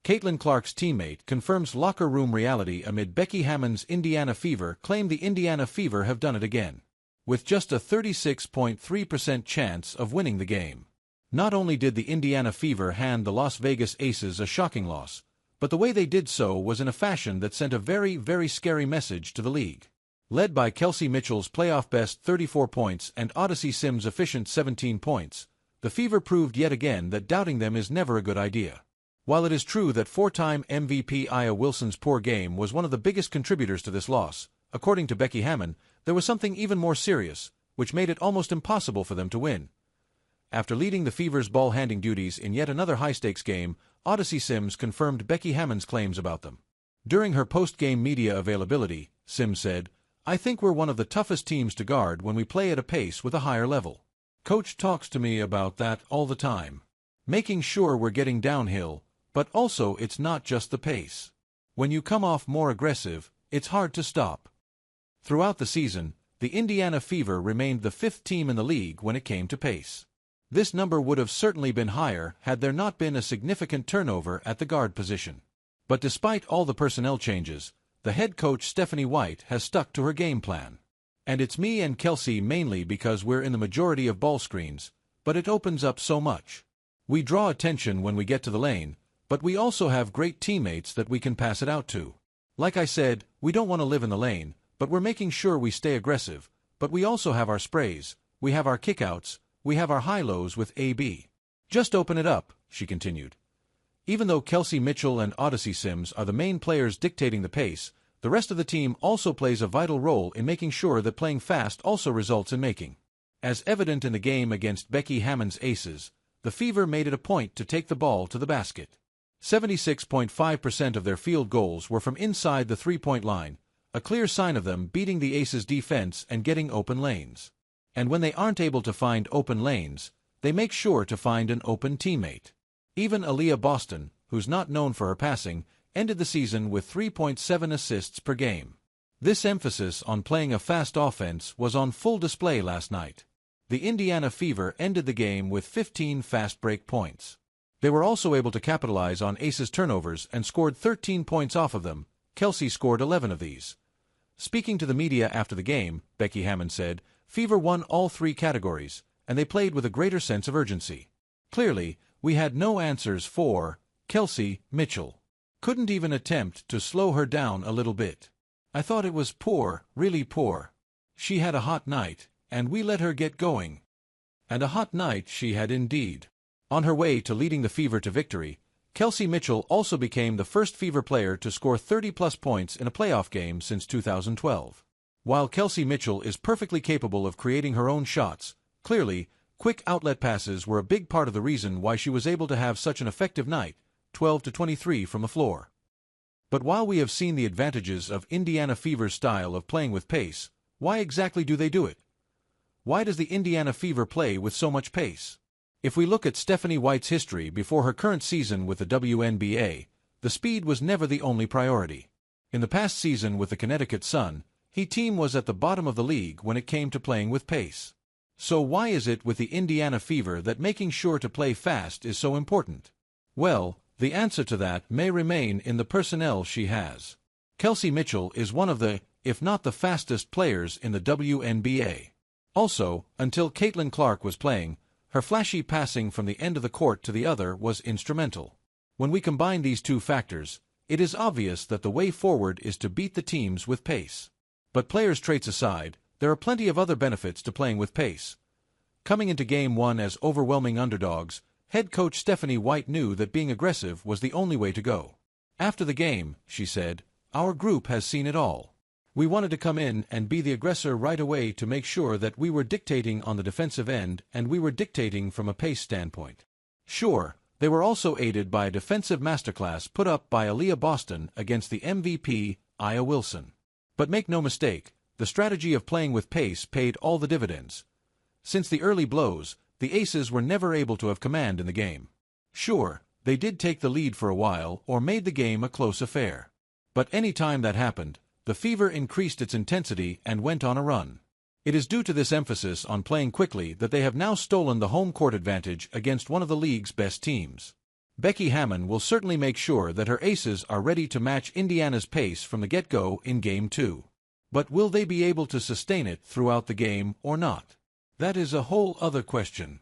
Caitlin Clark's teammate confirms locker room reality amid Becky Hammon's Indiana Fever claim the Indiana Fever have done it again, with just a 36.3% chance of winning the game. Not only did the Indiana Fever hand the Las Vegas Aces a shocking loss, but the way they did so was in a fashion that sent a very, very scary message to the league. Led by Kelsey Mitchell's playoff-best 34 points and Odyssey Sims' efficient 17 points, the Fever proved yet again that doubting them is never a good idea. While it is true that four-time MVP Aya Wilson's poor game was one of the biggest contributors to this loss, according to Becky Hammon, there was something even more serious, which made it almost impossible for them to win. After leading the Fever's ball-handing duties in yet another high-stakes game, Odyssey Sims confirmed Becky Hammon's claims about them. During her post-game media availability, Sims said, "I think we're one of the toughest teams to guard when we play at a pace with a higher level. Coach talks to me about that all the time. Making sure we're getting downhill, but also it's not just the pace. When you come off more aggressive, it's hard to stop." Throughout the season, the Indiana Fever remained the fifth team in the league when it came to pace. This number would have certainly been higher had there not been a significant turnover at the guard position. But despite all the personnel changes, the head coach Stephanie White has stuck to her game plan. And it's me and Kelsey mainly because we're in the majority of ball screens, but it opens up so much. We draw attention when we get to the lane, but we also have great teammates that we can pass it out to. Like I said, we don't want to live in the lane, but we're making sure we stay aggressive, but we also have our sprays, we have our kickouts, we have our high-lows with AB. Just open it up, she continued. Even though Kelsey Mitchell and Odyssey Sims are the main players dictating the pace, the rest of the team also plays a vital role in making sure that playing fast also results in making. As evident in the game against Becky Hammon's Aces, the Fever made it a point to take the ball to the basket. 76.5% of their field goals were from inside the three-point line, a clear sign of them beating the Aces' defense and getting open lanes. And when they aren't able to find open lanes, they make sure to find an open teammate. Even Aaliyah Boston, who's not known for her passing, ended the season with 3.7 assists per game. This emphasis on playing a fast offense was on full display last night. The Indiana Fever ended the game with 15 fast break points. They were also able to capitalize on Aces' turnovers and scored 13 points off of them. Kelsey scored 11 of these. Speaking to the media after the game, Becky Hammon said, "Fever won all three categories, and they played with a greater sense of urgency. Clearly, we had no answers for Kelsey Mitchell. Couldn't even attempt to slow her down a little bit. I thought it was poor, really poor. She had a hot night, and we let her get going." And a hot night she had indeed. On her way to leading the Fever to victory, Kelsey Mitchell also became the first Fever player to score 30-plus points in a playoff game since 2012. While Kelsey Mitchell is perfectly capable of creating her own shots, clearly, quick outlet passes were a big part of the reason why she was able to have such an effective night, 12-23 from the floor. But while we have seen the advantages of Indiana Fever's style of playing with pace, why exactly do they do it? Why does the Indiana Fever play with so much pace? If we look at Stephanie White's history before her current season with the WNBA, the speed was never the only priority. In the past season with the Connecticut Sun, her team was at the bottom of the league when it came to playing with pace. So why is it with the Indiana Fever that making sure to play fast is so important? Well, the answer to that may remain in the personnel she has. Kelsey Mitchell is one of the, if not the fastest players in the WNBA. Also, until Caitlin Clark was playing, her flashy passing from the end of the court to the other was instrumental. When we combine these two factors, it is obvious that the way forward is to beat the teams with pace. But players' traits aside, there are plenty of other benefits to playing with pace. Coming into Game 1 as overwhelming underdogs, head coach Stephanie White knew that being aggressive was the only way to go. After the game, she said, "Our group has seen it all. We wanted to come in and be the aggressor right away to make sure that we were dictating on the defensive end and we were dictating from a pace standpoint." Sure, they were also aided by a defensive masterclass put up by Aaliyah Boston against the MVP, Aya Wilson. But make no mistake, the strategy of playing with pace paid all the dividends. Since the early blows, the Aces were never able to have command in the game. Sure, they did take the lead for a while or made the game a close affair. But any time that happened, the Fever increased its intensity and went on a run. It is due to this emphasis on playing quickly that they have now stolen the home court advantage against one of the league's best teams. Becky Hammon will certainly make sure that her aces are ready to match Indiana's pace from the get-go in Game 2. But will they be able to sustain it throughout the game or not? That is a whole other question.